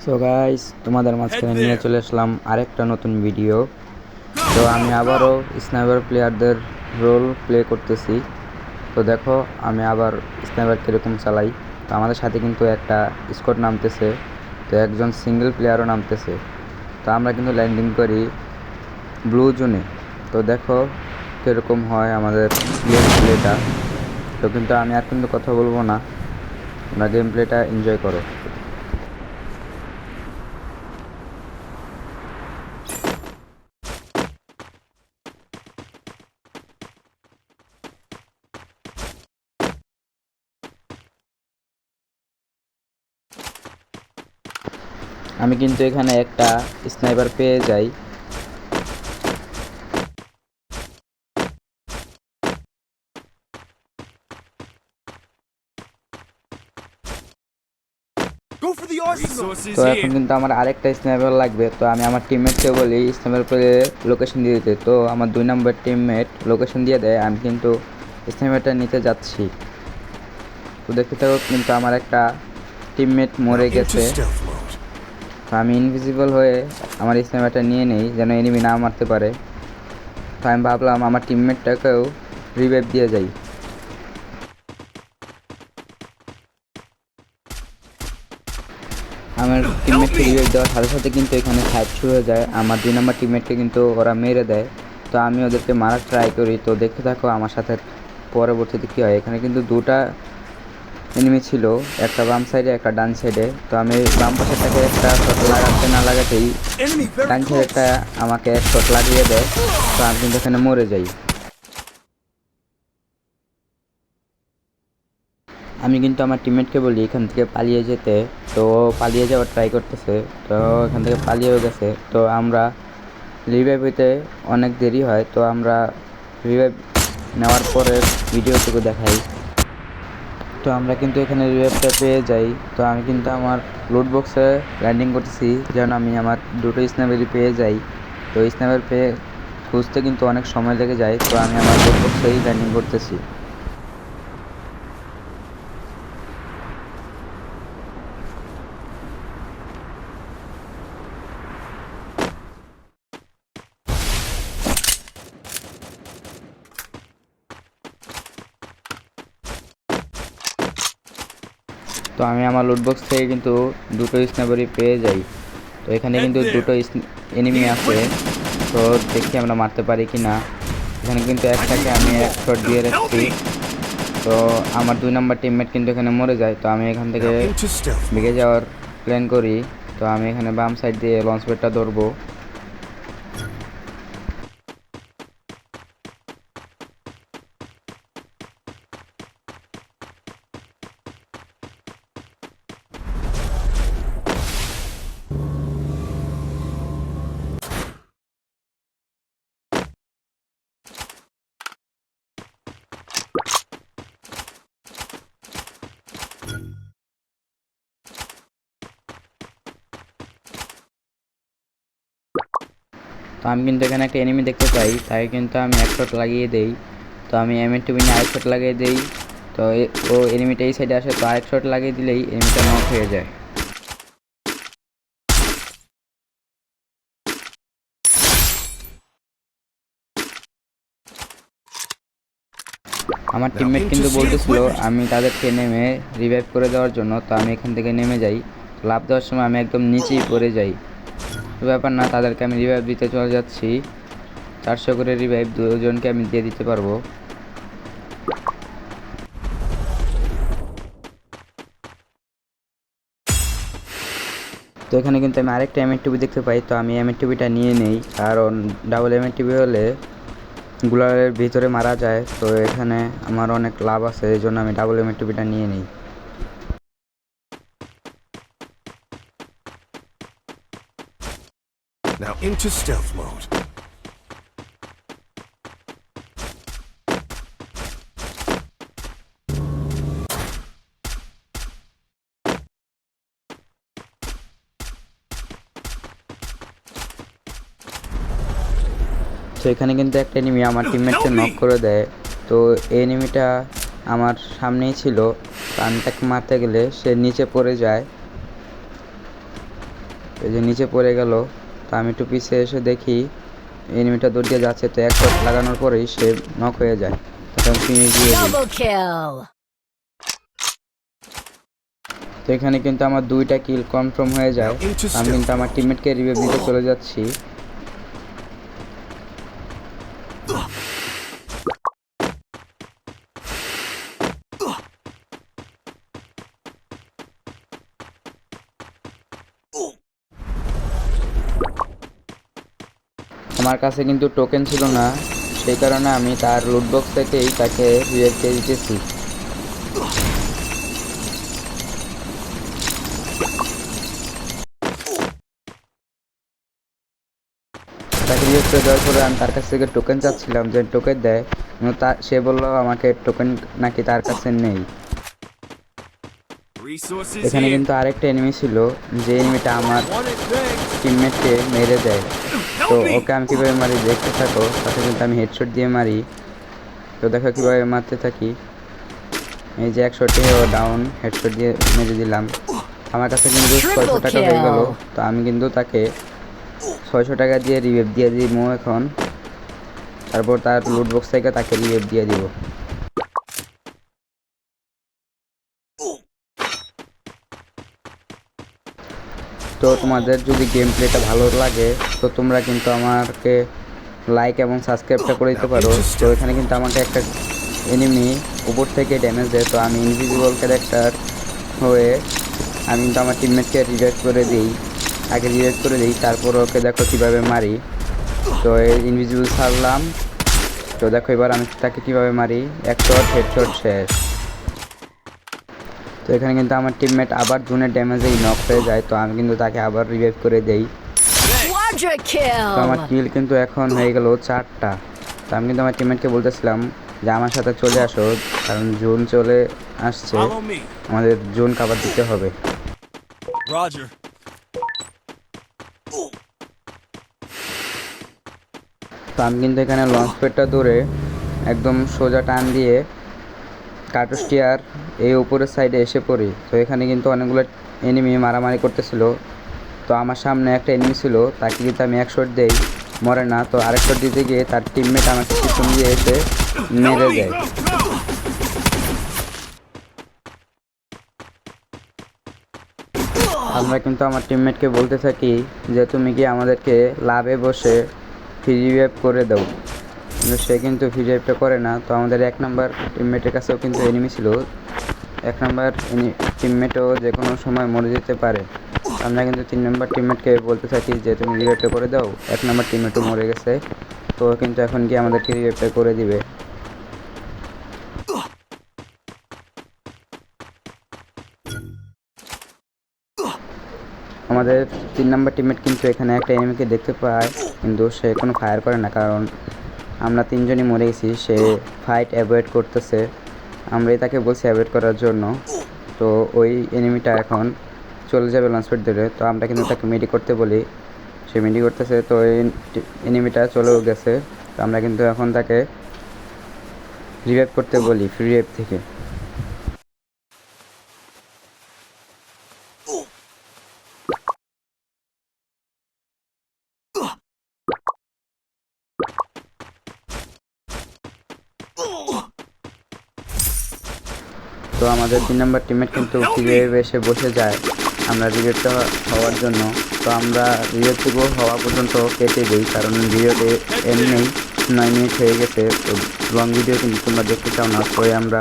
So guys, তোমাদের মাঝখানে নিয়ে চলে আসলাম আরেকটা নতুন ভিডিও। তো আমি আবারও স্নাইপার প্লেয়ারদের রোল প্লে করতেছি। তো দেখো, আমি আবার স্নাইপার কীরকম চালাই। তো আমাদের সাথে কিন্তু একটা স্কোয়াড নামতেছে, তো একজন সিঙ্গেল প্লেয়ারও নামতেছে। তো আমরা কিন্তু ল্যান্ডিং করি ব্লু জোনে। তো দেখো কীরকম হয় আমাদের গেম প্লেটা। তো কিন্তু আমি আর কিন্তু কথা বলবো না, তোমরা গেম প্লেটা এনজয় করো। আমি কিন্তু এখানে একটা স্নাইপার পেয়ে যাই। তো এখন কিন্তু আমার আরেকটা স্নাইপার লাগবে। তো আমি আমার টিমমেটকে বলি স্নাইপার পেলে লোকেশন দিয়ে দিতে। তো আমার 2 নম্বর টিমমেট লোকেশন দিয়ে দেয়। আমি কিন্তু স্নাইপারটা নিতে যাচ্ছি। তো দেখতে থাকো, কিন্তু আমার একটা টিমমেট মরে গেছে। তো আমি ইনভিজিবল হয়ে আমার স্নাইপারটা নিয়ে নেই, যেন এনিমি না মারতে পারে। তো আমি ভাবলাম আমার টিমমেটটাকেও রিভাইভ দিয়ে যাই। আমার টিমমেটকে রিভাইভ দেওয়ার সাথে সাথে কিন্তু এখানে ফাইট শুরু হয়ে যায়। আমার 2 নম্বর টিমমেটকে কিন্তু ওরা মেরে দেয়। তো আমি ওদেরকে মারার ট্রাই করি। তো দেখতে থাকো আমার সাথে পরবর্তীতে কী হয়। এখানে কিন্তু 2টা এনিমি ছিল, একটা বাম সাইডে একটা ডান সাইডে। তো আমি বাম পাশেরটাকে একটা শট লাগাতে না লাগাতেই ডান সাইডেরটা আমাকে এক শট লাগিয়ে দেয়। তো আমি কিন্তু এখানে মরে যাই। আমি কিন্তু আমার টিমমেটকে বলি এখান থেকে পালিয়ে যেতে। তো পালিয়ে যাওয়ার ট্রাই করতেছে। তো এখান থেকে পালিয়েও গেছে। তো আমরা রিভাইভ হইতে অনেক দেরি হয়। তো আমরা রিভাইভ নেওয়ার পরে ভিডিওটুকু দেখাই। তো আমরা কিন্তু এখানে রিভাইভটা পেয়ে যাই। তো আমি কিন্তু আমার লুট বক্সে ল্যান্ডিং করতেছি, যেন আমি আমার 2টো স্নাইপারই পেয়ে যাই। তো স্নাইপার পেয়ে খুঁজতে কিন্তু অনেক সময় লেগে যায়। তো আমি আমার লুট বক্সেই ল্যান্ডিং করতেছি। তো আমি আমার লুটবক্স থেকে কিন্তু 2টো স্নাইপারই পেয়ে যাই। তো এখানে কিন্তু 2টো এনিমি আছে। তো দেখি আমরা মারতে পারি কি না। এখানে কিন্তু একটাকে আমি এক শট দিয়ে রাখছি। তো আমার 2 নম্বর টিমমেট কিন্তু এখানে মরে যায়। তো আমি এখান থেকে ভেগে যাওয়ার প্ল্যান করি। তো আমি এখানে বাম সাইড দিয়ে লঞ্চ প্যাডটা ধরবো। তো আমি কিন্তু এখানে একটা এনিমি দেখতে পাই, তাই কিন্তু আমি এক শট লাগিয়ে দেই। তো আমি M2 নিয়ে আরেক শট লাগিয়ে দেই। তো ও এনিমিটা এই সাইডে আসে, তো আরেক শট লাগিয়ে দিলেই এনিমিটা নক হয়ে যায়। আমার টিমমেট কিন্তু বলতেছিল আমি তাদেরকে নেমে রিভাইভ করে দেওয়ার জন্য। তো আমি এখান থেকে নেমে যাই। লাফ দেওয়ার সময় আমি একদম নিচেই পড়ে যাই। তো ব্যাপার না, তাদেরকে আমি রিভাইভ দিতে চলে যাচ্ছি। 400 করে রিভাইভ 2জনকে আমি দিয়ে দিতে পারবো। তো এখানে কিন্তু আমি আরেকটা M2 দেখতে পাই। তো আমি M2টা নিয়ে নেই, কারণ ডাবল M2 হলে গুলারের ভিতরে মারা যায়। তো এখানে আমার অনেক লাভ আছে, এই জন্য আমি ডাবল M2টা নিয়ে নিই। Now into stealth mode. তো এখানে কিন্তু একটা এনিমি আমার টিমমেটকে নক করে দেয়। তো এই এনিমিটা আমার সামনেই ছিল। তো আমি তাকে মারতে গেলে সে নিচে পড়ে যায়। এই যে নিচে পড়ে গেল। তো আমি একটু পিছিয়ে এসে দেখি এনিমিটা দৌড় দিয়ে যাচ্ছে, তো এক শট লাগানোর পরেই সে নক হয়ে যায়। তখন ফিনিশ দিয়ে দিই। Double kill. তো এখানে কিন্তু আমার 2টা কিল কনফার্ম হয়ে যায়। আমি কিন্তু আমার টিমমেটকে রিভাইভ দিতে চলে যাচ্ছি। আমার কাছে কিন্তু টোকেন ছিল না, সেই কারণে আমি তার লুটবক্স থেকেই তাকে রিভাইভ দিয়ে দিতেছি। তাকে রিভাইভ করে দেওয়ার পরে আমি তার কাছ থেকে টোকেন চাচ্ছিলাম যে টোকেন দেয়, কিন্তু সে বললো আমাকে টোকেন নাকি তার কাছে নেই। এখানে কিন্তু আরেকটা এনিমি ছিল, যে এনিমিটা আমার টিমমেটকে মেরে দেয়। তো ওকে আমি কীভাবে মারি দেখতে থাকো। তাকে কিন্তু আমি হেডশট দিয়ে মারি। তো দেখো কীভাবে মারতে থাকি। এই যে 100টি ডাউন, হেডশট দিয়ে মেরে দিলাম। আমার কাছে কিন্তু 600 টাকা হয়ে গেল। তো আমি কিন্তু তাকে 600 টাকা দিয়ে রিভাইভ দিয়ে দিব এখন। তারপর তার লুট বক্স থেকে তাকে রিভাইভ দিয়ে দিব। তো তোমাদের যদি গেম প্লেটা ভালো লাগে তো তোমরা কিন্তু আমাকে লাইক এবং সাবস্ক্রাইবটা করে দিতে পারো। তো এখানে কিন্তু আমাকে একটা এনিমি উপর থেকে ড্যামেজ দেয়, তো আমি ইনভিজিবল ক্যারেক্টার হয়ে আমি কিন্তু আমার টিমমেটকে রিভাইভ করে দিই, আগে রিভাইভ করে দিই, তারপর ওকে দেখো কীভাবে মারি। তো এই ইনভিজিবল ছাড়লাম। তো দেখো এবার আমি তাকে কীভাবে মারি, এক শট হেডশট শেষ। তো এখানে কিন্তু আমার টিমমেট আবার জোনের ড্যামেজেই নক হয়ে যায়, তো আমি কিন্তু তাকে আবার রিভাইভ করে দেই। Quadra তো আমার kill. কিল কিন্তু এখন হয়ে গেল 4টা। তো আমি কিন্তু আমার টিমমেটকে বলতেছিলাম যে আমার সাথে চলে আসো, কারণ জোন চলে আসছে, Follow me. আমাদের জোন কাভার দিতে হবে। Roger. তো আমি কিন্তু এখানে লঞ্চ প্যাডটা ধরে একদম সোজা টান দিয়ে কার্টুস্টিয়ার এই উপরের সাইডে এসে পড়ি। তো এখানে কিন্তু অনেকগুলো এনিমি মারামারি করতেছিল। তো আমার সামনে একটা এনিমি ছিল, তাকে কিন্তু আমি এক শট দেই, মরে না। তো আরেক শট দিতে গিয়ে তার টিমমেট আমাকে পিছন দিয়ে এসে মেরে দেয়। আমরা কিন্তু আমার টিমমেটকে বলতে থাকি যে তুমি কি আমাদেরকে লাভে বসে ফ্রি রিভাইভ করে দাও, কিন্তু সে কিন্তু ফ্রি রিভাইভটা করে না। তো আমাদের 1 নাম্বার টিমমেটের কাছেও কিন্তু এনিমি ছিল, 1 নাম্বার টিমমেটও যে কোনো সময় মরে যেতে পারে। আমরা কিন্তু 3 নাম্বার টিমমেটকে বলতে থাকি যে তুমি রিভাইভটা করে দাও। 1 নাম্বার টিমমেটও মরে গেছে, তো কিন্তু এখন কি আমাদেরকে রিভাইভটা করে দিবে। আমাদের 3 নাম্বার টিমমেট কিন্তু এখানে একটা এনিমিকে দেখতে পায়, কিন্তু সে কোনো ফায়ার করে না, কারণ আমরা 3 জনই মরে গেছি। সে ফাইট অ্যাভয়েড করতেছে, আমরাই তাকে বলছি অ্যাভয়েড করার জন্য। তো ওই এনিমিটা এখন চলে যাবে লঞ্চপ্যাড ধরে, তো আমরা কিন্তু তাকে মেডি করতে বলি, সে মেডি করতেছে। তো এই এনিমিটা চলেও গেছে, তো আমরা কিন্তু এখন তাকে রিভাইভ করতে বলি ফ্রি রিভাইভ থেকে। তো আমাদের 3 নাম্বার টিমমেট কিন্তু রিভাইভ এসে বসে যায় আমরা রিভাইভটা হওয়ার জন্য। তো আমরা রিভাইভ হওয়া পর্যন্ত কেটে দিই, কারণ ভিডিওতে এমনি 9 মিনিট হয়ে গেছে। তো লং ভিডিও কিন্তু তোমরা দেখতে চাও না, তো আমরা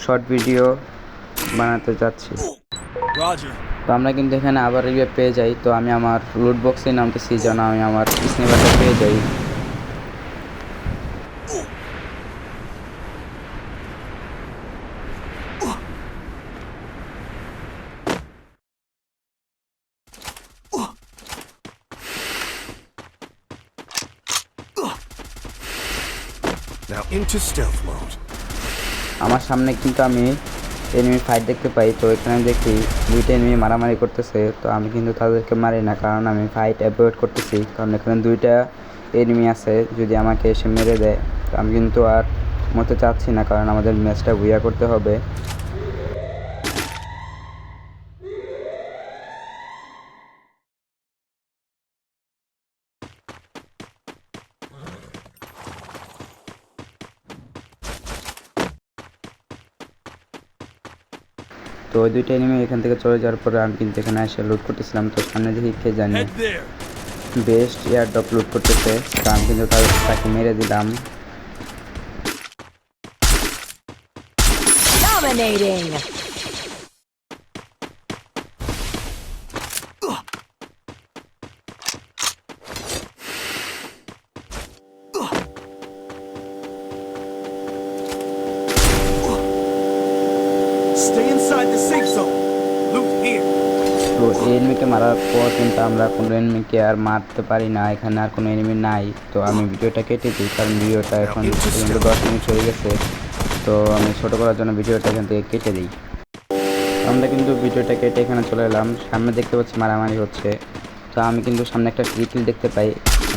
শর্ট ভিডিও বানাতে চাচ্ছি। তো আমরা কিন্তু এখানে আবার রিভাইভ পেয়ে যাই। তো আমি আমার লুট বক্সে নামতেছি যেন আমি আমার স্নেপারটা পেয়ে যাই। Now into stealth mode. আমার সামনে কিন্তু আমি এনিমি ফাইট দেখতে পাই। তো এখানে দেখি 2টা এনিমি মারামারি করতেছে। তো আমি কিন্তু তাদেরকে মারি না, কারণ আমি ফাইট অ্যাভয়েড করতেছি, কারণ এখানে 2টা এনিমি আছে, যদি আমাকে এসে মেরে দেয় তো আমি কিন্তু আর মরতে চাচ্ছি না, কারণ আমাদের ম্যাচটা বুইয়া করতে হবে। তো ওই দুইটা এনিমি এখান থেকে চলে যাওয়ার পরে আমি কিন্তু এখানে এসে লুট করতেছিলাম। তো সামনে দেখি কে জানি Head there. Best air drop লুট করতেছে। তো আমি কিন্তু তাকে মেরে দিলাম। Dominating. Stay inside the safe zone. Loot here. তো এই এনিমিকে মারার পর কিন্তু আমরা কোনো এনিমিকে আর মারতে পারি না, এখানে আর কোনো এনিমি নাই। তো আমি ভিডিওটা কেটে দিই, কারণ ভিডিওটা এখন পর্যন্ত 10 মিনিট হয়ে গেছে। তো আমি ছোটো করার জন্য ভিডিওটা এখান থেকে কেটে দিই। আমরা কিন্তু ভিডিওটা কেটে এখানে চলে এলাম। সামনে দেখতে পাচ্ছি মারামারি হচ্ছে। তো আমি কিন্তু সামনে একটা ট্রিকিল দেখতে পাই,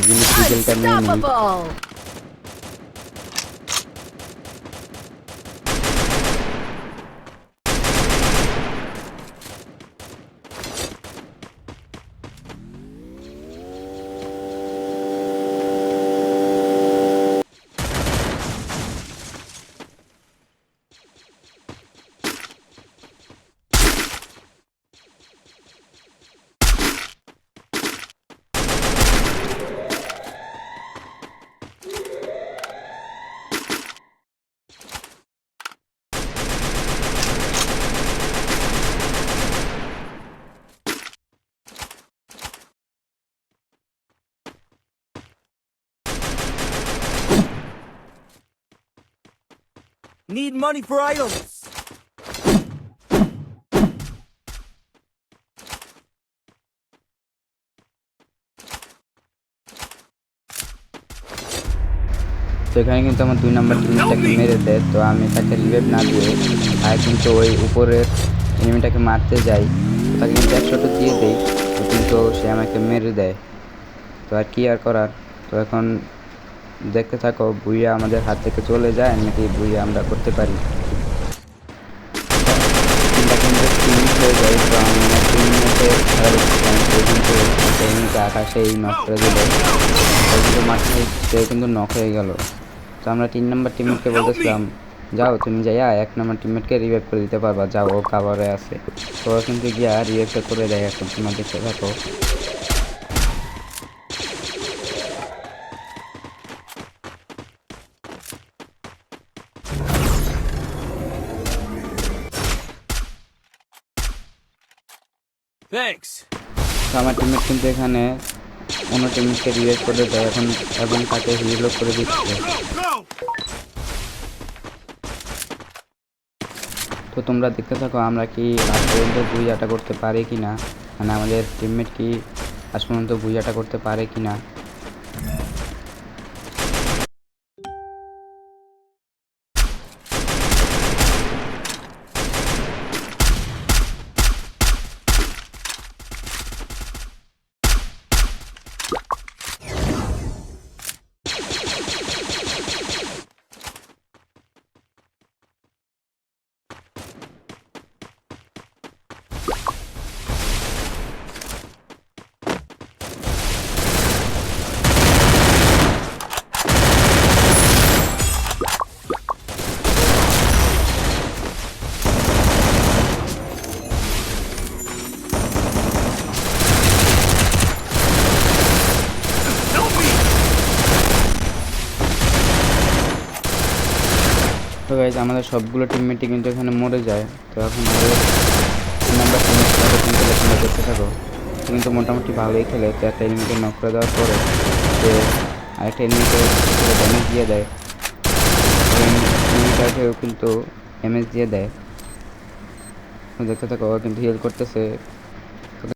কিন্তু ট্রিকিলটা নিয়ে নিই। Unstoppable. Need money for items. তো এখানে কিন্তু আমার 2 নাম্বার টিমটাকে মেরে দেয়। তো আমি তাকে রিভাইভ না দিয়ে আর কিন্তু ওই উপরের এনিমিটাকে মারতে যাই। তো তাকে কিন্তু 100টা দিয়ে দেই, তো কিন্তু সে আমাকে মেরে দেয়। তো আর কি আর করার। তো এখন দেখতে থাকো বুইয়া আমাদের হাত থেকে চলে যায় নাকি বুইয়া আমরা করতে পারি। তিনটা কিন্তু ফিনিশ হয়ে যায়। তো আমি আমার টিমমেটে খেলা দেখছিলাম, সে কিন্তু একটা এনিমিকে আকাশেই নক করে দিল। সে কিন্তু মাঠে সে কিন্তু নক হয়ে গেল। তো আমরা 3 নাম্বার টিমমেটকে বলতেছিলাম, যাও তুমি যাইয়া 1 নাম্বার টিমমেটকে রিভাইভ করে দিতে পারবা, যাও ও কাভারে আছে। তো ও কিন্তু গিয়া রিভাইভ করে দেয়। এখন তোমরা দেখতে থাকো। Thanks. তো আমার টিমমেট কিন্তু এখানে অন্য টিমমেটকে রিভাইভ করে দেয় এখন, এবং তাকে হিল করে দিচ্ছে। Go. তো তোমরা দেখতে থাকো আমরা কি আজ পর্যন্ত বুইয়াটা করতে পারি কি না, মানে আমাদের টিমমেট কি আজ পর্যন্ত বুইয়াটা করতে পারে কি না। তো গাইজ আমাদের সবগুলো টিমমেটই কিন্তু এখানে মরে যায়। তো এখন আমাদের নাম্বার কিন্তু লেখানো করতে থাকো। কিন্তু মোটামুটি ভালোই খেলে। তো একটা এনিমিকে নক করে দেওয়ার পরে সে আরেকটা এনিমিকে ড্যামেজ দিয়ে দেয়, এনিমিটাকেও কিন্তু ড্যামেজ দিয়ে দেয়। দেখতে থাকো ও কিন্তু হিল করতেছে।